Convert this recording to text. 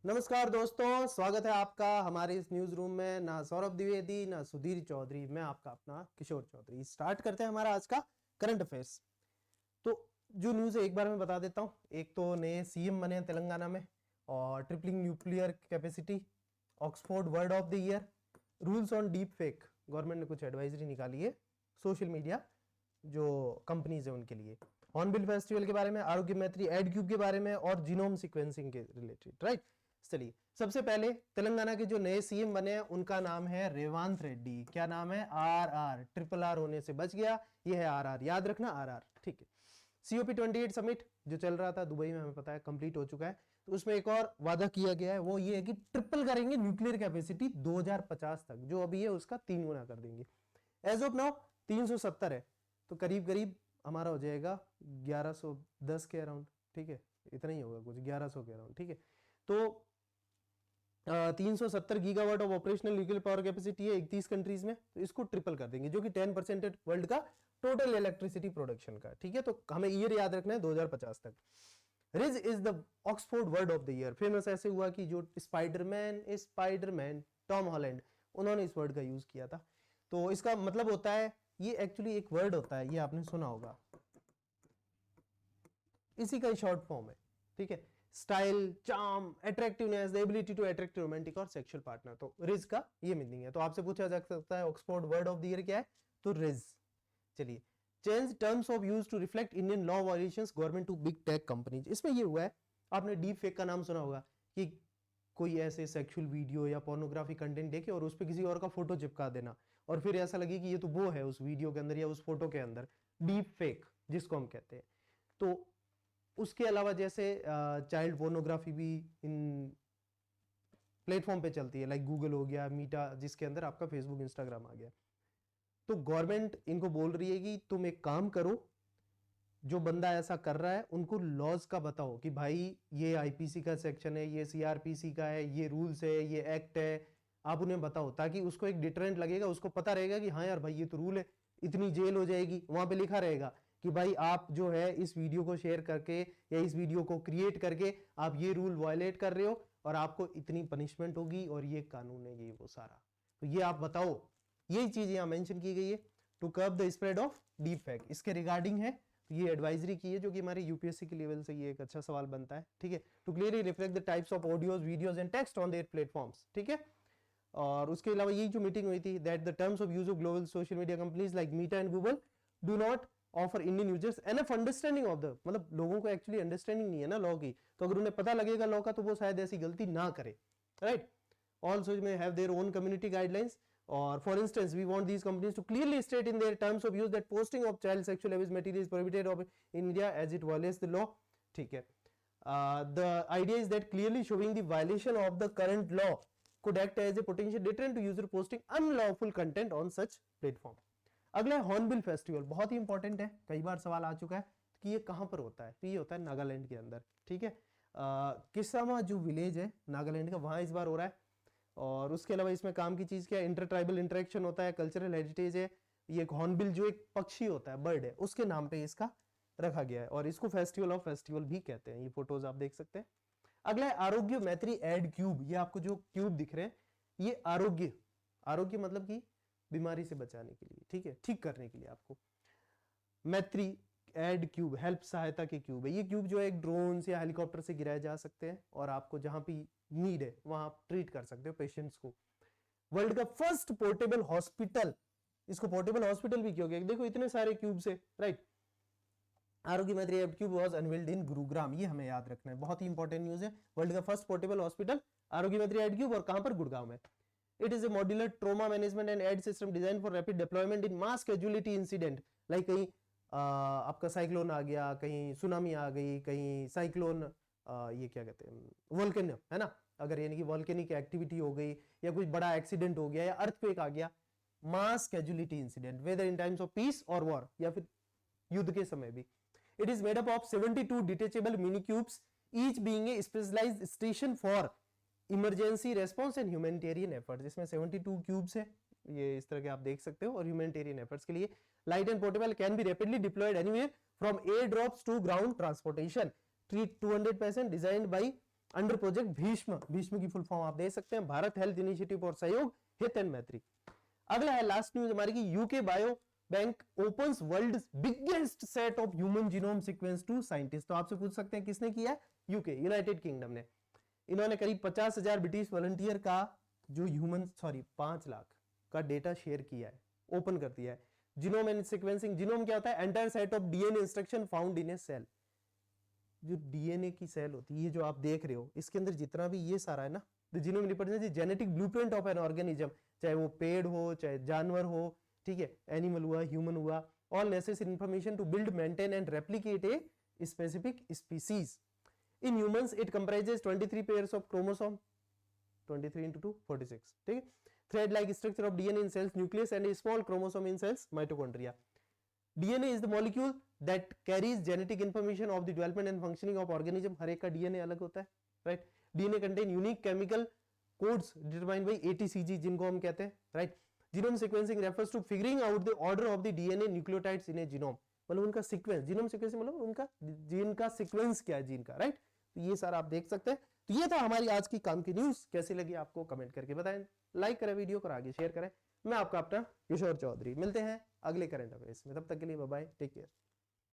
नमस्कार दोस्तों, स्वागत है आपका हमारे इस न्यूज रूम में। ना सौरभ द्विवेदी ना सुधीर चौधरी, मैं आपका अपना किशोर चौधरी। स्टार्ट करते हैं हमारा आज का करंट अफेयर्स। तो जो न्यूज है एक बार मैं बता देता हूं। एक तो नए सीएम बने हैं तेलंगाना में, और tripling nuclear capacity, Oxford word of the year, rules on deep fake, government ने कुछ एडवाइजरी निकाली है सोशल मीडिया जो कंपनीज है उनके लिए, हॉर्नबिल फेस्टिवल के बारे में, आरोग्य मैत्री एड क्यूब के बारे में, और जीनोम सीक्वेंसिंग के रिलेटेड। राइट, चलिए सबसे पहले तेलंगाना के जो नए सीएम बने हैं उनका नाम है रेवांत रेड्डी। क्या नाम है? आर ट्रिपल आर होने से बच गया, ये है आर, याद रखना आर। ठीक है। COP28 समिट जो चल रहा था दुबई में, हमें पता है कंप्लीट हो चुका है। तो उसमें एक और वादा किया गया है, वो ये है कि ट्रिपल करेंगे न्यूक्लियर कैपेसिटी 2050 तक, जो अभी है उसका 3 गुना कर देंगे। एज ऑफ नाउ 370 है, तो करीब करीब हमारा हो जाएगा 1110 के अराउंड। ठीक है, इतना ही होगा कुछ, 1100 के अराउंड। ठीक है, तो 370 gigawatt of operational nuclear power capacity है 31 कंट्रीज में, तो इसको ट्रिपल कर देंगे, जो कि 10% है वर्ल्ड का टोटल इलेक्ट्रिसिटी प्रोडक्शन का। ठीक है, तो हमें ईयर याद रखना है 2050 तक। Ridge is the Oxford word of the year. Famous ऐसे हुआ कि जो स्पाइडरमैन टॉम हॉलैंड, उन्होंने इस वर्ड का यूज किया था। तो इसका मतलब होता है, ये एक्चुअली एक वर्ड होता है, ये आपने सुना होगा, इसी का शॉर्ट फॉर्म है। ठीक है, style, charm, attractiveness, the ability to attract romantic और सेक्सुअल पार्टनर। तो रिज का ये मीनिंग है। तो आपसे पूछा जा सकता है Oxford word of the year क्या है, तो रिज। चलिए, change terms of use to reflect Indian law violations government to big tech companies. इसमें ये हुआ है, आपने डीप फेक का नाम सुना होगा, कि कोई ऐसे सेक्सुअल वीडियो या पोर्नोग्राफी कंटेंट देखे और उस पर किसी और का फोटो चिपका देना, और फिर ऐसा लगे कि ये तो वो है उस वीडियो के अंदर या उस फोटो के अंदर। डीप फेक जिसको हम कहते हैं। तो उसके अलावा जैसे चाइल्ड पोर्नोग्राफी भी इन प्लेटफॉर्म पे चलती है, लाइक गूगल हो गया, मीटा, जिसके अंदर आपका फेसबुक, इंस्टाग्राम आ गया। तो गवर्नमेंट इनको बोल रही है कि तुम एक काम करो, जो बंदा ऐसा कर रहा है उनको लॉज का बताओ कि भाई ये आईपीसी का सेक्शन है, ये सीआरपीसी का है, ये रूल्स है, ये एक्ट है, आप उन्हें बताओ, ताकि उसको एक डिटरेंट लगेगा, उसको पता रहेगा कि हाँ यार भाई ये तो रूल है, इतनी जेल हो जाएगी। वहां पे लिखा रहेगा कि भाई आप जो है इस वीडियो को शेयर करके या इस वीडियो को क्रिएट करके आप ये रूल वायलेट कर रहे हो और आपको इतनी पनिशमेंट होगी और ये कानून है, ये वो सारा। तो ये आप बताओ, यही चीज यहां मेंशन की गई है, to curb the spread of deep fake, इसके रिगार्डिंग है। तो ये एडवाइजरी की है, जो कि हमारे यूपीएससी के लेवल से ये एक अच्छा सवाल बनता है। ठीक है, to clearly reflect the types of audios, videos and text on their platforms. ठीक है, और उसके अलावा यही जो मीटिंग हुई थी, that the terms of use of global social media companies like Meta and Google do not offer Indian users enough understanding of the, मतलब लोगों को एक्चुअली अंडरस्टैंडिंग नहीं है ना लॉ की, तो अगर उन्हें पता लगेगा लॉ का तो वो शायद ऐसी गलती ना करे। Right, also may have their own community guidelines, or for instance we want these companies to clearly state in their terms of use that posting of child sexual abuse material is prohibited in India as it violates the law. ठीक है, the idea is that clearly showing the violation of the current law could act as a potential deterrent to user posting unlawful content on such platform. अगला है hornbill festival, बहुत ही important है, कई बार सवाल आ चुका है कि ये कहां पर होता है। तो ये होता है नागालैंड के अंदर। ठीक है, किसामा जो विलेज है नागालैंड का, वहां इस बार हो रहा है। और उसके अलावा इसमें काम की चीज क्या है, इंटर ट्राइबल इंटरेक्शन होता है, कल्चरल हेरिटेज है। ये हॉर्नबिल जो एक पक्षी होता है, बर्ड है, उसके नाम पे इसका रखा गया है, और इसको फेस्टिवल ऑफ फेस्टिवल भी कहते हैं। ये फोटोज आप देख सकते हैं। अगला है आरोग्य मैत्री एड क्यूब। ये आपको जो क्यूब दिख रहे हैं, ये आरोग्य मतलब कि बीमारी से बचाने के लिए, ठीक है, ठीक करने के लिए आपको। मैत्री एड क्यूब हेल्प सहायता के क्यूब है। ये क्यूब जो है एक ड्रोन से या हेलीकॉप्टर से गिराए जा सकते हैं, और आपको जहां भी नीड है वहां आप ट्रीट कर सकते हो पेशेंट्स को। वर्ल्ड का फर्स्ट पोर्टेबल हॉस्पिटल, इसको पोर्टेबल हॉस्पिटल भी क्यों कहते, देखो इतने सारे क्यूब से। Right, Aarogya Maitri aid cube was unveiled in Gurugram, ये हमें याद रखना है, बहुत ही इंपॉर्टेंट न्यूज है। वर्ल्ड का first portable hospital Aarogya Maitri aid cube, और कहां पर, गुड़गांव में। It is a modular trauma management and aid system design for rapid deployment in mass casualty incident, like कहीं आपका साइक्लोन आ गया, कहीं सुनामी आ गई, कहीं साइक्लोन, ये क्या कहते हैं, वोल्केनो है ना, अगर यानी कि वोल्केनिक एक्टिविटी हो गई या कुछ बड़ा एक्सीडेंट हो गया या अर्थक्वेक आ गया, mass casualty incident, whether in times of peace और वॉर, या फिर युद्ध के समय भी। It is made up of 72 detachable mini cubes, each being a specialised station for emergency response and humanitarian efforts. इसमें 72 क्यूब्स है, ये इस तरह के आप देख सकते हो, और ह्यूमैनिटेरियन एफर्ट्स के लिए। Light and portable, can be rapidly deployed anywhere from air drops to ground transportation, treat 200% designed by under project Bhishm, Bhishm की फुल फॉर्म आप दे सकते हैं, भारत हेल्थ इनिशिएटिव और सहयोग, हित एंड मैत्री। अगला है लास्ट न्यूज हमारी की UK bio bank opens world biggest set of human genome sequence to scientist. तो आपसे पूछ सकते हैं किसने किया? यूके, यूनाइटेड किंगडम ने। इन्होंने करीब 50,000 ब्रिटिश वॉलंटियर का जो 5 लाख का डेटा शेयर किया है, ओपन कर दिया है। जीनोम एंड सीक्वेंसिंग, जीनोम क्या होता है? Entire set of DNA instruction found in a cell. जो डीएनए की सेल होती है, ये जो आप देख रहे हो, इसके अंदर जितना भी ये सारा है ना, the genome represents the genetic blueprint of an organism, चाहे वो पेड़ हो, चाहे जानवर हो, ठीक है, एनिमल हुआ, ह्यूमन हुआ, all necessary information to build, maintain and replicate a specific species. In humans, it comprises 23 pairs of chromosome, 23 into 2, 46. ठीक है, thread-like structure of DNA in cells nucleus and a small chromosome in cells mitochondria. DNA is the molecule that carries genetic information of the development and functioning of organism. हर एक का DNA अलग होता है, right? DNA contain unique chemical codes determined by ATCG, जिनको हम कहते हैं, right? Genome sequencing refers to figuring out the order of the DNA nucleotides in a genome. मतलब उनका सीक्वेंस, जीनोम सीक्वेंस मतलब उनका जीन का सीक्वेंस क्या है जीन का, राइट? तो ये सारा आप देख सकते हैं। तो ये था हमारी आज की काम की न्यूज। कैसी लगी आपको कमेंट करके बताएं, लाइक करें वीडियो को, आगे शेयर करें। मैं आपका अपना किशोर चौधरी, मिलते हैं अगले करंट अफेयर्स में, तब तक के लिए बाय बाय, टेक केयर।